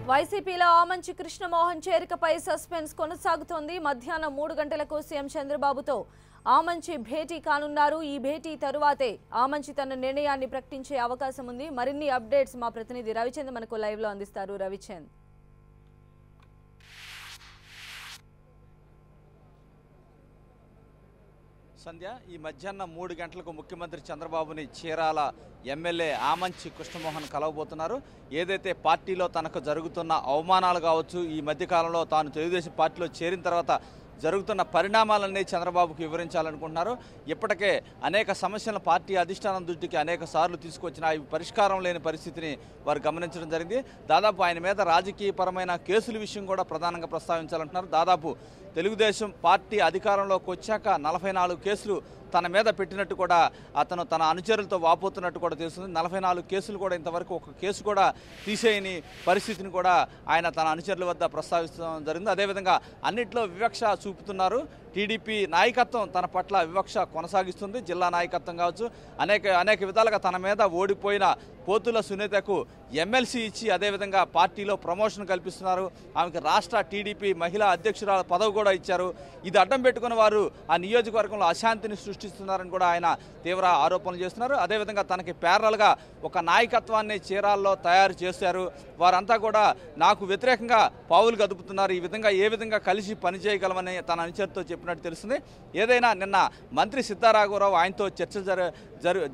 వైసీపీలో ఆమంచి కృష్ణమోహన్ చేరికపై సస్పెన్స్ కొనసాగుతోంది. మధ్యాహ్నం 3 గంటలకు సీఎం చంద్రబాబుతో ఆమంచి భేటీ కానున్నారు. ఈ భేటీ తరువాతే ఆమంచి తన నిర్ణయాన్ని ప్రకటించే అవకాశం ఉంది. మరిన్ని అప్డేట్స్ మా ప్రతినిధి రవిచంద్ మనకు లైవ్ లో అందిస్తారు. రవిచంద్, సంధ్య, ఈ మధ్యాహ్నం 3 గంటలకు ముఖ్యమంత్రి చంద్రబాబుని చీరాల ఎమ్మెల్యే ఆమంచి కృష్ణమోహన్ కలవబోతున్నారు. ఏదైతే పార్టీలో తనకు జరుగుతున్న అవమానాలు కావచ్చు, ఈ మధ్యకాలంలో తాను తెలుగుదేశం పార్టీలో చేరిన తర్వాత జరుగుతున్న పరిణామాలన్నీ చంద్రబాబుకు వివరించాలనుకుంటున్నారు. ఇప్పటికే అనేక సమస్యలను పార్టీ అధిష్టానం దృష్టికి అనేక సార్లు తీసుకొచ్చినా ఇవి పరిష్కారం లేని పరిస్థితిని వారు గమనించడం జరిగింది. దాదాపు ఆయన మీద రాజకీయపరమైన కేసుల విషయం కూడా ప్రధానంగా ప్రస్తావించాలంటున్నారు. దాదాపు తెలుగుదేశం పార్టీ అధికారంలోకి వచ్చాక 44 కేసులు తన మీద పెట్టినట్టు కూడా అతను తన అనుచరులతో వాపోతున్నట్టు కూడా తెలుస్తుంది. 44 కేసులు కూడా ఇంతవరకు ఒక కేసు కూడా తీసేయని పరిస్థితిని కూడా ఆయన తన అనుచరుల వద్ద ప్రస్తావించడం జరిగింది. అదేవిధంగా అన్నింటిలో వివక్ష చూపుతున్నారు. టీడీపీ నాయకత్వం తన పట్ల వివక్ష కొనసాగిస్తుంది. జిల్లా నాయకత్వం కావచ్చు, అనేక విధాలుగా తన మీద ఓడిపోయిన పోతుల సునీతకు ఎమ్మెల్సీ ఇచ్చి అదేవిధంగా పార్టీలో ప్రమోషన్ కల్పిస్తున్నారు. ఆమెకు రాష్ట్ర టీడీపీ మహిళా అధ్యక్షురాల పదవి కూడా ఇచ్చారు. ఇది అడ్డం పెట్టుకున్న వారు ఆ నియోజకవర్గంలో అశాంతిని సృష్టిస్తున్నారని కూడా ఆయన తీవ్ర ఆరోపణలు చేస్తున్నారు. అదేవిధంగా తనకి ప్యారల్గా ఒక నాయకత్వాన్ని చీరాల్లో తయారు చేశారు. వారంతా కూడా నాకు వ్యతిరేకంగా పావులు గదుపుతున్నారు. ఈ విధంగా ఏ విధంగా కలిసి పనిచేయగలమని తన అనుచరుతో చెప్పినట్టు తెలుస్తుంది. ఏదైనా నిన్న మంత్రి సిద్ధారాఘవరావు ఆయనతో చర్చలు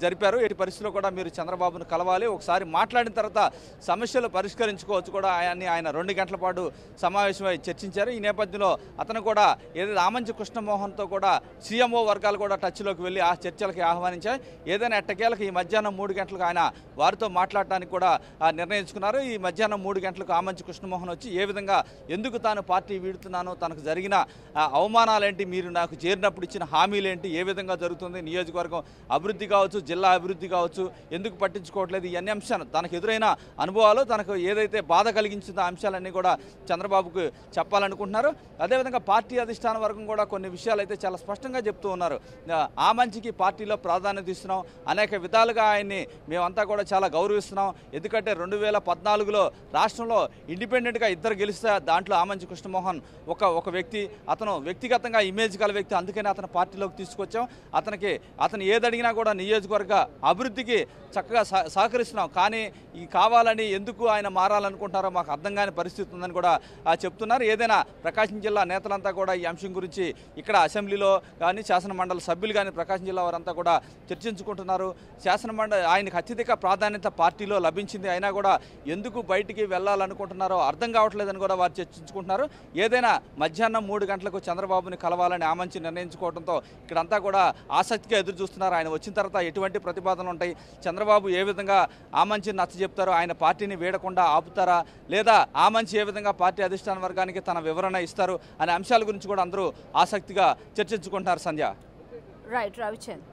జరిపారు. ఎట్టి పరిస్థితుల్లో కూడా మీరు చంద్రబాబును కలవాలి, ఒకసారి మాట్లాడిన తర్వాత సమస్యలు పరిష్కరించుకోవచ్చు కూడా ఆయన 2 గంటల పాటు సమావేశమై చర్చించారు. ఈ నేపథ్యంలో అతను కూడా ఏదైతే ఆమంచి కృష్ణమోహన్తో కూడా సీఎంఓ వర్గాలు కూడా టచ్లోకి వెళ్ళి ఆ చర్చలకి ఆహ్వానించాయి. ఏదైనా ఎట్టకేలకు ఈ మధ్యాహ్నం 3 గంటలకు ఆయన వారితో మాట్లాడటానికి కూడా నిర్ణయించుకున్నారు. ఈ మధ్యాహ్నం 3 గంటలకు ఆమంచి కృష్ణమోహన్ వచ్చి ఏ విధంగా ఎందుకు తాను పార్టీ వీడుతున్నాను, తనకు జరిగిన అవమానాలేంటి, మీరు నాకు చేరినప్పుడు ఇచ్చిన హామీలేంటి, ఏ విధంగా జరుగుతుంది, నియోజకవర్గం అభివృద్ధి కావచ్చు, జిల్లా అభివృద్ధి కావచ్చు, ఎందుకు పట్టించుకోవట్లేదు, ఇవన్నీ అంశాలు తనకు ఎదురైన అనుభవాలు, తనకు ఏదైతే బాధ కలిగించిందో అంశాలన్నీ కూడా చంద్రబాబుకు చెప్పాలనుకుంటున్నారు. అదేవిధంగా పార్టీ అధిష్టాన వర్గం కూడా కొన్ని విషయాలు అయితే చాలా స్పష్టంగా చెప్తూ ఉన్నారు. ఆ మంచికి పార్టీలో ప్రాధాన్యత ఇస్తున్నాం, అనేక విధాలుగా ఆయన్ని మేమంతా కూడా చాలా గౌరవిస్తున్నాం. ఎందుకంటే 2014లో రాష్ట్రంలో ఇండిపెండెంట్గా ఇద్దరు గెలిస్తే దాంట్లో ఆమంచి కృష్ణమోహన్ ఒక వ్యక్తి, అతను వ్యక్తిగతంగా ఇమేజ్ గల వ్యక్తి, అందుకని అతను పార్టీలోకి తీసుకొచ్చాం. అతను ఏదడిగినా కూడా నియోజకవర్గ అభివృద్ధికి చక్కగా సహకరిస్తున్నాం. కానీ ఈ కావాలని ఎందుకు ఆయన మారాలనుకుంటారో మాకు అర్థం కాని పరిస్థితి ఉందని కూడా చెప్తున్నారు. ఏదైనా ప్రకాశం జిల్లా నేతలంతా కూడా ఈ అంశం గురించి ఇక్కడ అసెంబ్లీలో కానీ శాసనమండలి సభ్యులు కానీ ప్రకాశం జిల్లా వారంతా కూడా చర్చించుకుంటున్నారు. శాసనమండలి ఆయనకు అత్యధిక ప్రాధాన్యత పార్టీలో లభించింది, అయినా కూడా ఎందుకు బయటికి వెళ్ళాలనుకుంటున్నారో అర్థం కావట్లేదని కూడా వారు చర్చించుకుంటున్నారు. ఏదైనా మధ్యాహ్నం 3 గంటలకు చంద్రబాబుని కలవాలని ఆమంచి నిర్ణయించుకోవడంతో ఇక్కడంతా కూడా ఆసక్తిగా ఎదురు చూస్తున్నారు. ఆయన వచ్చిన తర్వాత ఎటువంటి ప్రతిపాదనలు ఉంటాయి, చంద్రబాబు ఏ విధంగా ఆమంచిని నచ్చ చెప్తారో, ఆయన పార్టీని వీడకుండా ఆపుతారా, లేదా ఆమంచి ఏ విధంగా పార్టీ అధిష్టాన వర్గానికి తన వివరణ ఇస్తారు అనే అంశాల గురించి కూడా అందరూ ఆసక్తిగా చర్చించుకుంటున్నారు. సంధ్య. రైట్ రవిచంద్.